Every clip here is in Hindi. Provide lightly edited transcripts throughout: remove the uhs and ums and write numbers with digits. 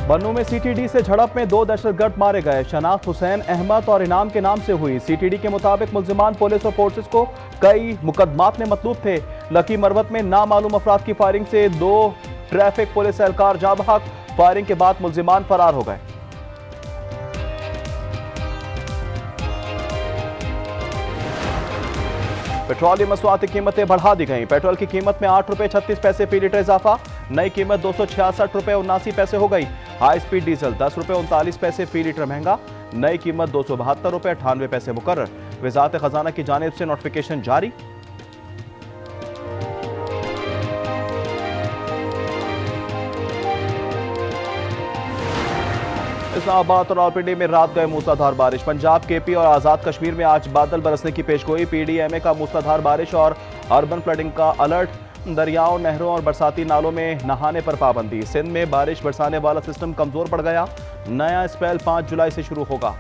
बन्नू में सीटीडी से झड़प में 2 दहशतगर्द मारे गए। शनाख्त हुसैन अहमद और इनाम के नाम से हुई। सीटीडी के मुताबिक मुल्जिमान पुलिस और फोर्सेस को कई मुकदमात में मतलूब थे। लकी मरवत में नामालूम अफराद की फायरिंग से 2 ट्रैफिक पुलिस एहलकार जाँ बहक। फायरिंग के बाद मुल्जिमान फरार हो गए। पेट्रोलियम मसनूआत की कीमतें बढ़ा दी गई। पेट्रोल की कीमत में 8 रुपये 36 पैसे फी लीटर इजाफा। नई कीमत 266 रुपये 79 पैसे हो गई। हाई स्पीड डीजल 10 रुपये 39 पैसे फी लीटर महंगा। नई कीमत 272 रुपये 98 पैसे मुकर्रर। वजारत खजाना की जानिब से नोटिफिकेशन जारी। इस्लामाबाद और रावलपिंडी में रात गए मूसलाधार बारिश। पंजाब, केपी और आज़ाद कश्मीर में आज बादल बरसने की पेशगोई। पीडीएमए का मूसलाधार बारिश और अर्बन फ्लडिंग का अलर्ट। दरियाओं, नहरों और बरसाती नालों में नहाने पर पाबंदी। सिंध में बारिश बरसाने वाला सिस्टम कमजोर पड़ गया। नया स्पेल 5 जुलाई से शुरू होगा।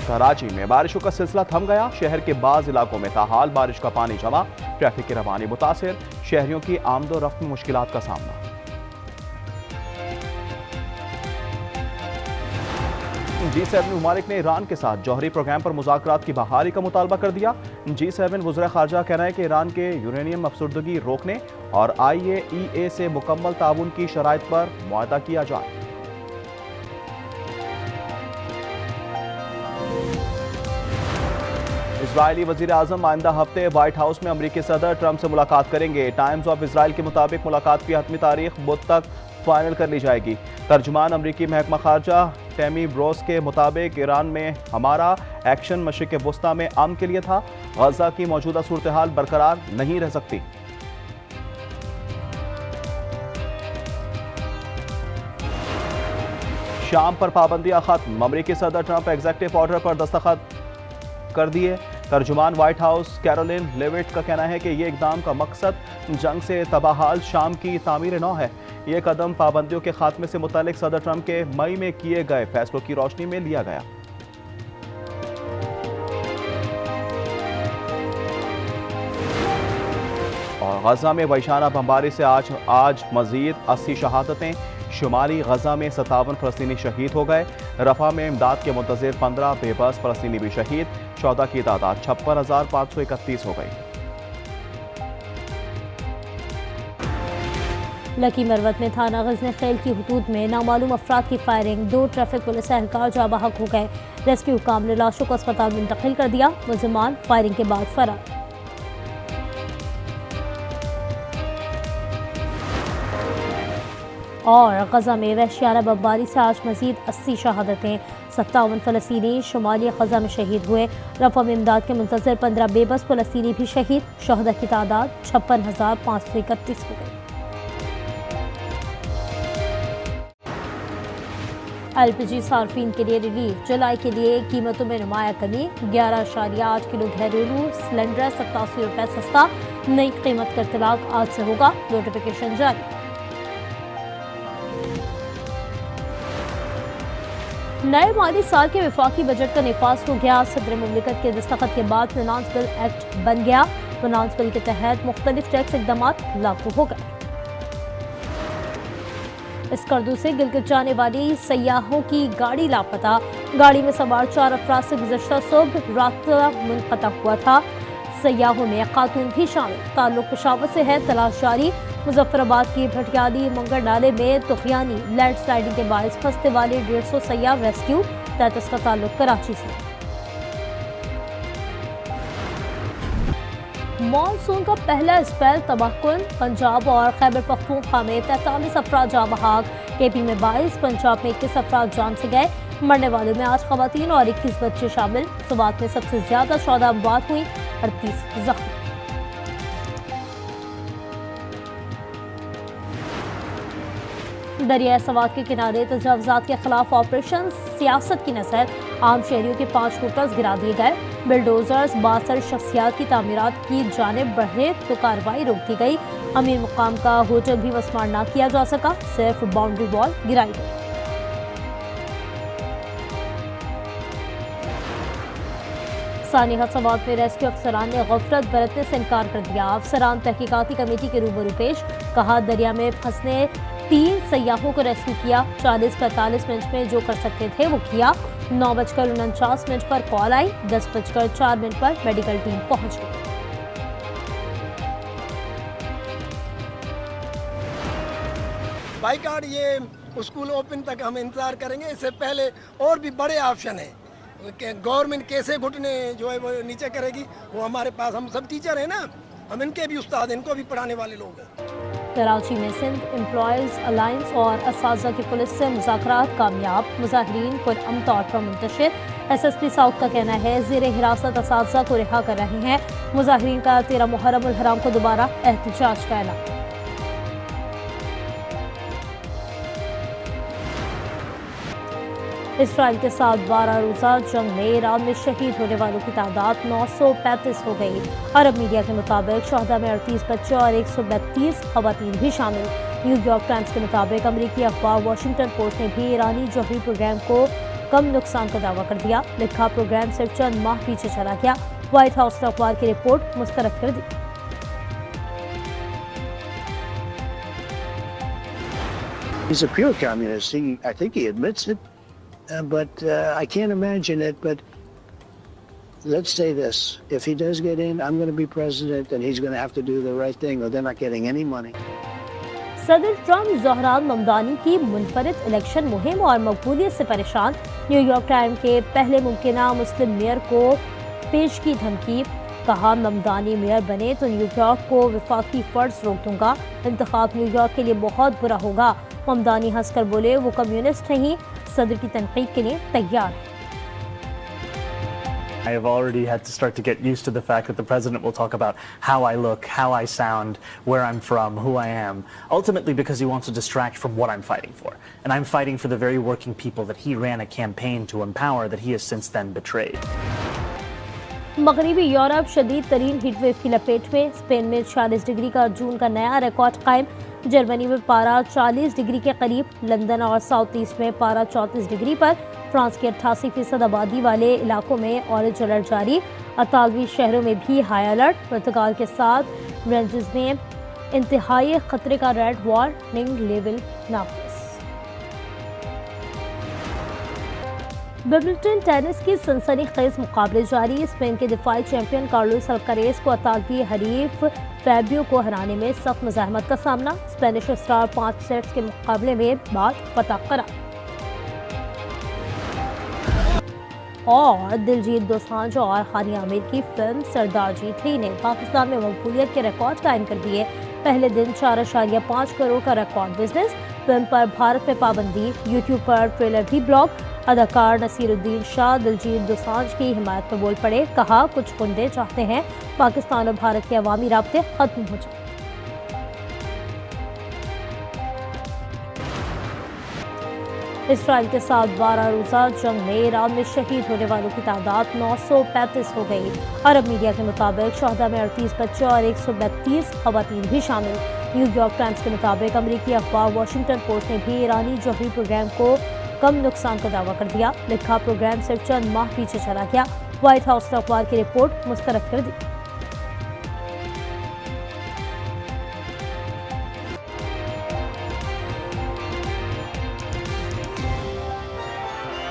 कराची में बारिशों का सिलसिला थम गया। शहर के बाज़ इलाकों में ताहाल बारिश का पानी जमा। ट्रैफिक की रवानी मुतासिर। शहरियों की आमदोरफ्त में मुश्किलात का सामना। G7 ममालिक ने ईरान के साथ जौहरी प्रोग्राम पर मुज़ाकरात की बहाली का मुतालबा कर दिया। G7 वज़ीर ख़ारजा कहना है कि ईरान के यूरेनियम अफसरदगी रोकने और IAEA से मुकम्मल ताउन की शराइत पर मुआहदा किया जाए। इजरायली वज़ीर आज़म आइंदा हफ्ते व्हाइट हाउस में अमरीकी सदर ट्रंप से मुलाकात करेंगे। टाइम्स ऑफ इसराइल के मुताबिक मुलाकात की हतमी तारीख बुध तक फाइनल कर ली जाएगी। तर्जुमान अमरीकी महकमा खारजा टेमी ब्रोस के मुताबिक ईरान में हमारा एक्शन मशरिक़ वस्ता में अमन के लिए था। गजा की मौजूदा सूरत हाल बरकरार नहीं रह सकती। शाम पर पाबंदियां खत्म। अमरीकी सदर ट्रंप एग्जीक्यूटिव ऑर्डर पर दस्तखत कर दिए। तर्जुमान व्हाइट हाउस कैरोलिन लेविट का कहना है कि यह इकदाम का मकसद जंग से तबाहाल शाम की तामीर नौ है। यह कदम पाबंदियों के खात्मे से मुतालिक सदर ट्रंप के मई में किए गए फैसलों की रोशनी में लिया गया। और गजा में वैशाना बमबारी से आज मजीद 80 शहादतें। शुमाली गजा में 57 फ़लस्तीनी शहीद हो गए। रफा में इमदाद के मुंतज़िर 15 बेबस फ़लस्तीनी भी शहीद। शोहदा की तादाद 56,531 हो गई। लकी मरवत में थाना गज़नी खेल की हुदूद में नामालूम अफराद की फायरिंग। 2 ट्रैफिक पुलिस एहलकार जाँ बहक हो गए। रेस्क्यू काम ने लाशों को अस्पताल मुंतकिल कर दिया। मुल्जिमान फायरिंग के बाद फरार। और गजा में वहशियाना बमबारी से आज मजीद 80 शहादतें। 57 फ़लस्तीनी शुमाली गजा में शहीद हुए। रफा में इमदाद के मुंतज़िर 15 बेबस फ़लस्तीनी भी शहीद। शहदा की तादाद 56,531 हो गई। LPG सार्फिन के लिए रिलीफ। जुलाई के लिए कीमतों में नुमाया कमी। 11.8 किलो घरेलू सिलेंडर 87 रुपये सस्ता। नई कीमत का इतलाक आज से होगा। नोटिफिकेशन जारी। नए माली साल के वफाकी बजट का निफाज हो गया। सदर मुमलिकत के दस्तखत के बाद फाइनेंस बिल एक्ट बन गया। फाइनेंस बिल के तहत मुख्तलिफ टैक्स इकदाम लागू हो गए। इस कर्दू से गिलगित जाने वाली सयाहों की गाड़ी लापता। गाड़ी में सवार 4 अफराद से गुज़श्ता सुबह राब्ता मुनक़ता हुआ था। सयाहों में खातून भी शामिल। ताल्लुक पेशावर से है, तलाश जारी। मुजफ्फराबाद की भटियाली मंगर नाले में तुगयानी लैंड स्लाइडिंग के बायस फंसने वाले 150 सयाह रेस्क्यू। 33 का ताल्लुक कराची से। मानसून का पहला स्पेल तबाहकुन। पंजाब और खैबर पख्तूनख्वा में 43 अफराद जाँ बहक। केपी में 22, पंजाब में 21 अफराद जान से गए। मरने वालों में 8 खवातीन और 21 बच्चे शामिल। सुबात में सबसे ज्यादा 14 अमवात हुई, 38 जख्मी। दरिया सवात के किनारे तजावुज़ात के खिलाफ ऑपरेशन सियासत की नज़र। आम शहरियों के 5 होटल्स गिरा दिए गए। बिल्डोजर्स 62 शख्सियात की तामीरात की जानिब बढ़े तो कार्रवाई रोक दी गई। अमीर मुकाम का होटल भी मस्मार ना किया जा सका, सिर्फ बाउंड्री वॉल गिराई गई। इंसानी हादसात में रेस्क्यू अफसरान ने गफलत बरतने से इनकार कर दिया। अफसरान तहकीकाती कमेटी के रूबरू पेश, कहा दरिया में फंसने 3 सयाहों को रेस्क्यू किया। 40-45 मिनट में जो कर सकते थे वो किया। 9:49 पर कॉल आई, 10:04 पर मेडिकल टीम पहुंच गई। बाइकाट ये स्कूल ओपन तक हम इंतज़ार करेंगे। इससे पहले और भी बड़े ऑप्शन हैं। गवर्नमेंट कैसे घुटने जो है वो नीचे करेगी, वो हमारे पास, हम सब टीचर हैं ना, हम इनके भी उस्ताद, इनको भी पढ़ाने वाले लोग हैं। कराची में सिंध एम्प्लॉयज़ अलायंस और असातिज़ा की पुलिस से मुज़ाकरात कामयाब, मुज़ाहिरीन पुरअमन तौर पर मुंतशिर। SSP साउथ का कहना है ज़ेरे हिरासत असातिज़ा को रिहा कर रहे हैं। मुज़ाहिरीन का 13 मुहर्रम उल हराम को दोबारा एहतजाज का ऐलान। इसराइल के साथ 12 रोज़ा जंग में ईरान में शहीद होने वालों की तादाद 935 हो गई। अरब मीडिया के मुताबिक शहदा में 38 बच्चे और 132 खवातीन भी शामिल। न्यूयॉर्क टाइम्स के मुताबिक अमरीकी अखबार वाशिंगटन पोस्ट ने भी ईरानी जौहरी प्रोग्राम को कम नुकसान का दावा कर दिया। लिखा प्रोग्राम सिर्फ चंद माह पीछे चला गया। व्हाइट हाउस ने अखबार की रिपोर्ट मुस्तरद कर दी। He's a pure communist. I think he admits it. But I can't imagine it. But let's say this. If he does get in, I'm going to be president and he's going to have to do the right thing or they're not getting any money. सदर ट्रम्प ज़हरान ममदानी की मुनफरिद इलेक्शन मुहिम और मकबूलियत से परेशान। न्यूयॉर्क टाइम के पहले मुमकिना मुस्लिम मेयर को पेश की धमकी, कहा ममदानी मेयर बने तो न्यूयॉर्क को वफाकी फर्ज रोक दूंगा। इंतखाब न्यूयॉर्क के लिए बहुत बुरा होगा। ममदानी हंसकर बोले वो कम्युनिस्ट नहीं, सदर की तनकीद के लिए तैयार है। I have already had to start to get used to the fact that the president will talk about how I look, how I sound, where I'm from, who I am, ultimately because he wants to distract from what I'm fighting for. And I'm fighting for the very working people that he ran a campaign to empower that he has since then betrayed. मगरबी यूरोप शदीद तरीन हीटवेव की लपेट में। स्पेन में 40 डिग्री का जून का नया रिकॉर्ड कायम। जर्मनी में पारा 40 डिग्री के करीब। लंदन और साउथ ईस्ट में पारा 34 डिग्री पर। फ्रांस के 88% आबादी वाले इलाकों में ऑरेंज अलर्ट जारी। 48 शहरों में भी हाई अलर्ट। पुर्तगाल के साथ रेंजेस में इंतहाई खतरे का रेड वार्निंग लेवल नाफिज। विंबलडन टेनिस की सनसनीखेज मुकाबले जारी। स्पेन के दिफाई चैंपियन कार्लोस अल्कारेज को अतालवी हरीफ फैबियो को हराने में सख्त मुज़ाहमत का सामना। स्पेनिश स्टार 5 सेट्स के मुकाबले में बाद फतह करा। और दिलजीत दोसांझ और हानिया आमिर की फिल्म सरदार जी 3 ने पाकिस्तान में मकबूलियत के रिकॉर्ड कायम कर दिए। पहले दिन 4.5 करोड़ का रिकॉर्ड बिजनेस। फिल्म पर भारत में पाबंदी। यूट्यूब पर ट्रेलर भी ब्लॉक। अदाकार नसीरुद्दीन शाह दिलजीत दोसांझ की हिमायत पर बोल पड़े, कहा कुछ गुंडे चाहते हैं पाकिस्तान और भारत के अवामी राब्ते खत्म हो जाए। इसराइल के साथ 12 रोज़ा जंग में ईरान में शहीद होने वालों की तादाद 935 हो गई। अरब मीडिया के मुताबिक शहदा में 38 बच्चे और 132 खवातीन भी शामिल। न्यूयॉर्क टाइम्स के मुताबिक अमरीकी अखबार वाशिंगटन पोस्ट ने भी ईरानी जौहरी प्रोग्राम को कम नुकसान का दावा कर दिया। लिखा प्रोग्राम सिर्फ चंद माह पीछे चला गया। व्हाइट हाउस ने अखबार की रिपोर्ट मुस्तरद कर दी।